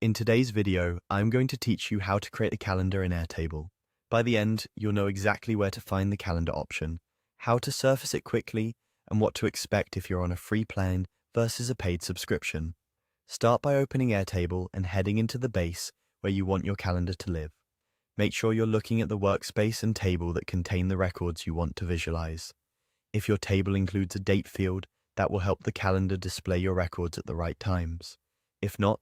In today's video, I'm going to teach you how to create a calendar in Airtable. By the end, you'll know exactly where to find the calendar option, how to surface it quickly, and what to expect if you're on a free plan versus a paid subscription. Start by opening Airtable and heading into the base where you want your calendar to live. Make sure you're looking at the workspace and table that contain the records you want to visualize. If your table includes a date field, that will help the calendar display your records at the right times. If not,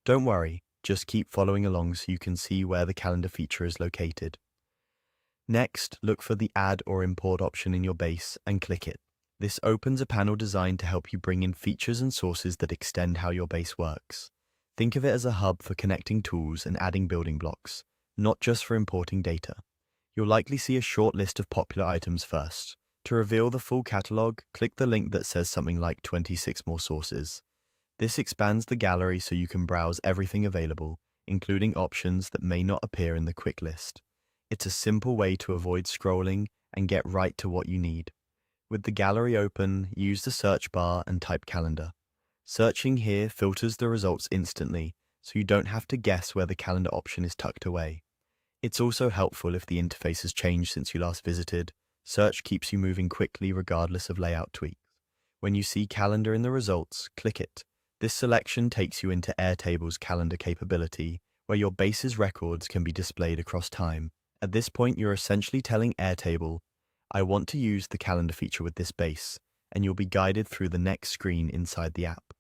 don't worry, just keep following along so you can see where the calendar feature is located. Next, look for the Add or Import option in your base and click it. This opens a panel designed to help you bring in features and sources that extend how your base works. Think of it as a hub for connecting tools and adding building blocks, not just for importing data. You'll likely see a short list of popular items first. To reveal the full catalog, click the link that says something like 26 more sources. This expands the gallery so you can browse everything available, including options that may not appear in the quick list. It's a simple way to avoid scrolling and get right to what you need. With the gallery open, use the search bar and type calendar. Searching here filters the results instantly, so you don't have to guess where the calendar option is tucked away. It's also helpful if the interface has changed since you last visited. Search keeps you moving quickly regardless of layout tweaks. When you see calendar in the results, click it. This selection takes you into Airtable's calendar capability, where your base's records can be displayed across time. At this point, you're essentially telling Airtable, I want to use the calendar feature with this base, and you'll be guided through the next screen inside the app.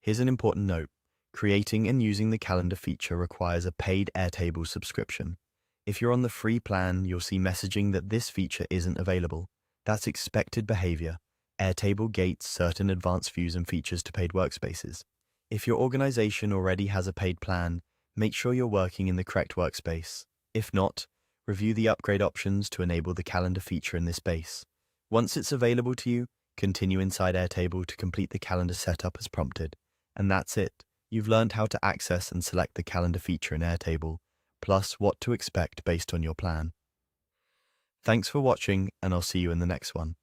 Here's an important note. Creating and using the calendar feature requires a paid Airtable subscription. If you're on the free plan, you'll see messaging that this feature isn't available. That's expected behavior. Airtable gates certain advanced views and features to paid workspaces. If your organization already has a paid plan, make sure you're working in the correct workspace. If not, review the upgrade options to enable the calendar feature in this base. Once it's available to you, continue inside Airtable to complete the calendar setup as prompted. And that's it. You've learned how to access and select the calendar feature in Airtable, plus what to expect based on your plan. Thanks for watching, and I'll see you in the next one.